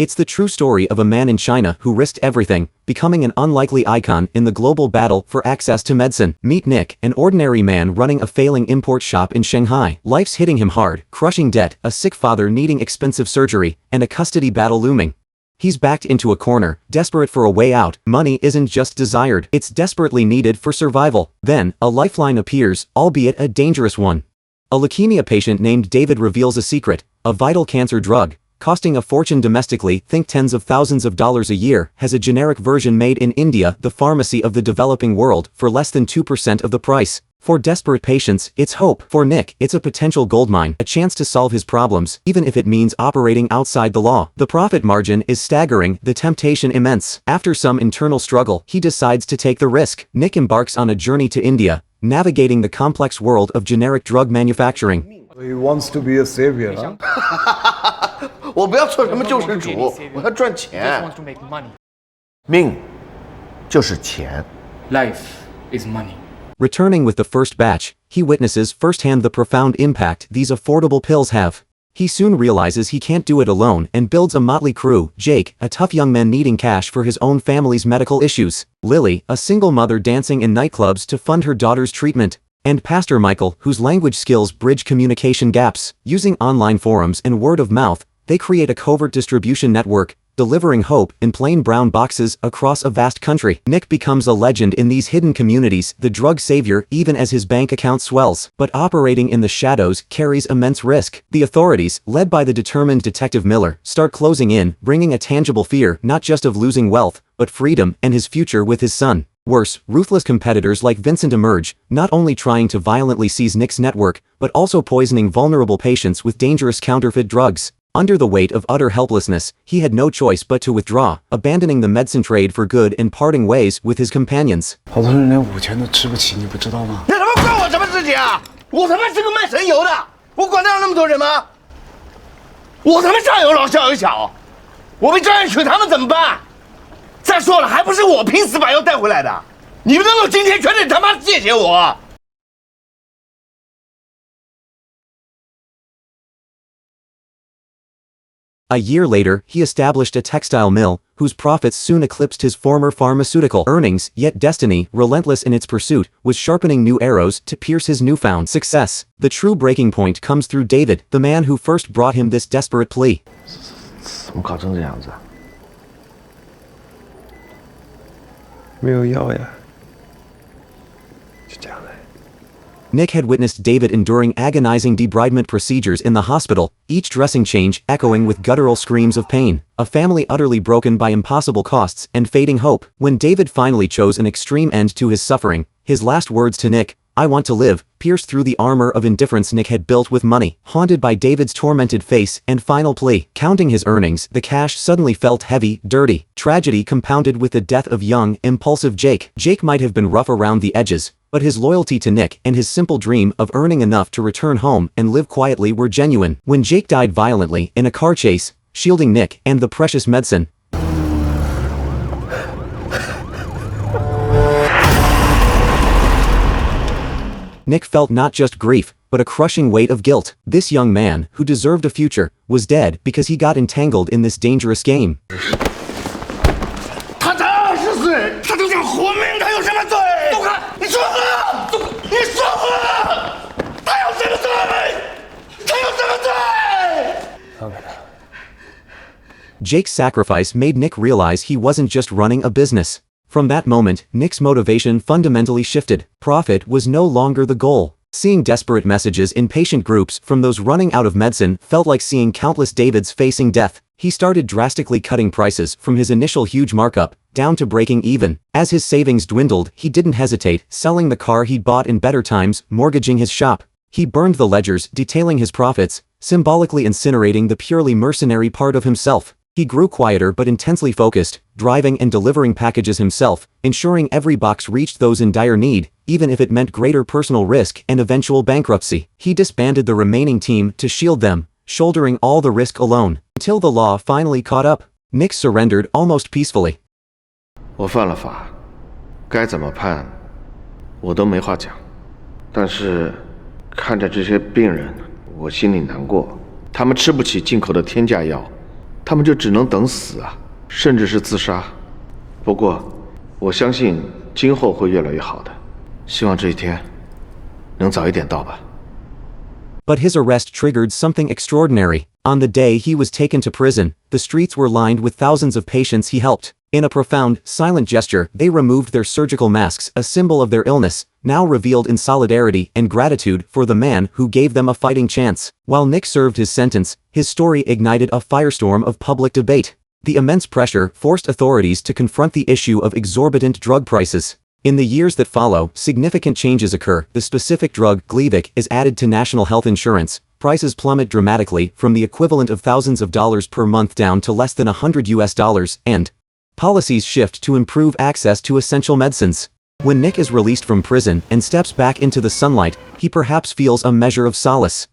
It's the true story of a man in China who risked everything, becoming an unlikely icon in the global battle for access to medicine. Meet Nick, an ordinary man running a failing import shop in Shanghai. Life's hitting him hard, crushing debt, a sick father needing expensive surgery, and a custody battle looming. He's backed into a corner, desperate for a way out. Money isn't just desired, it's desperately needed for survival. Then, a lifeline appears, albeit a dangerous one. A leukemia patient named David reveals a secret: a vital cancer drug, costing a fortune domestically, think tens of thousands of dollars a year, has a generic version made in India, the pharmacy of the developing world, for less than 2% of the price. For desperate patients, it's hope. For Nick, it's a potential goldmine, a chance to solve his problems, even if it means operating outside the law. The profit margin is staggering, the temptation immense. After some internal struggle, he decides to take the risk. Nick embarks on a journey to India, navigating the complex world of generic drug manufacturing. He wants to be a savior, huh? 我不要做什么救世主，我要赚钱。命就是钱。Life is money. Returning with the first batch, he witnesses firsthand the profound impact these affordable pills have. He soon realizes he can't do it alone and builds a motley crew: Jake, a tough young man needing cash for his own family's medical issues; Lily, a single mother dancing in nightclubs to fund her daughter's treatment; and Pastor Michael, whose language skills bridge communication gaps. Using online forums and word of mouth, they create a covert distribution network, delivering hope in plain brown boxes across a vast country. Nick becomes a legend in these hidden communities, the drug savior even as his bank account swells. But operating in the shadows carries immense risk. The authorities, led by the determined Detective Miller, start closing in, bringing a tangible fear not just of losing wealth, but freedom and his future with his son. Worse, ruthless competitors like Vincent emerge, not only trying to violently seize Nick's network, but also poisoning vulnerable patients with dangerous counterfeit drugs. Under the weight of utter helplessness, he had no choice but to withdraw, abandoning the medicine trade for good and parting ways with his companions. 好多人连午餐都吃不起，你不知道吗？那他妈关我什么事情啊？我他妈是个卖神油的，我管得了那么多人吗？我他妈上有老下有小，我被专业娶他们怎么办？再说了，还不是我拼死把药带回来的，你们能有今天全得他妈谢谢我。A year later, he established a textile mill, whose profits soon eclipsed his former pharmaceutical earnings, yet destiny, relentless in its pursuit, was sharpening new arrows to pierce his newfound success. The true breaking point comes through David, the man who first brought him this desperate plea. 怎么搞成这样子啊？没有药呀，就这样的。 Nick had witnessed David enduring agonizing debridement procedures in the hospital, each dressing change echoing with guttural screams of pain, a family utterly broken by impossible costs and fading hope. When David finally chose an extreme end to his suffering, his last words to Nick, "I want to live," pierced through the armor of indifference Nick had built with money. Haunted by David's tormented face and final plea, counting his earnings, the cash suddenly felt heavy, dirty. Tragedy compounded with the death of young, impulsive Jake. Jake might have been rough around the edges, but his loyalty to Nick and his simple dream of earning enough to return home and live quietly were genuine. When Jake died violently in a car chase, shielding Nick and the precious medicine, Nick felt not just grief, but a crushing weight of guilt. This young man, who deserved a future, was dead because he got entangled in this dangerous game. 他才20岁，他就想活命，他有什么罪？动开！你说话！你说话！他有什么罪？他有什么罪？放开他。 Jake's sacrifice made Nick realize he wasn't just running a business. From that moment, Nick's motivation fundamentally shifted. Profit was no longer the goal. Seeing desperate messages in patient groups from those running out of medicine felt like seeing countless Davids facing death. He started drastically cutting prices from his initial huge markup, down to breaking even. As his savings dwindled, he didn't hesitate, selling the car he'd bought in better times, mortgaging his shop. He burned the ledgers, detailing his profits, symbolically incinerating the purely mercenary part of himself. He grew quieter but intensely focused, driving and delivering packages himself, ensuring every box reached those in dire need, even if it meant greater personal risk and eventual bankruptcy. He disbanded the remaining team to shield them, shouldering all the risk alone. Until the law finally caught up, Nick surrendered almost peacefully. 我犯了法，该怎么判，我都没话讲。但是看着这些病人，我心里难过。他们吃不起进口的天价药。他们就只能等死啊，甚至是自杀。不过，我相信今后会越来越好的，希望这一天能早一点到吧。 But his arrest triggered something extraordinary. On the day he was taken to prison, the streets were lined with thousands of patients he helped. In a profound, silent gesture, they removed their surgical masks, a symbol of their illness, now revealed in solidarity and gratitude for the man who gave them a fighting chance. While Nick served his sentence, his story ignited a firestorm of public debate. The immense pressure forced authorities to confront the issue of exorbitant drug prices. In the years that follow, significant changes occur. The specific drug, Gleevec, is added to national health insurance. Prices plummet dramatically from the equivalent of thousands of dollars per month down to less than $100, and policies shift to improve access to essential medicines. When Nick is released from prison and steps back into the sunlight, he perhaps feels a measure of solace.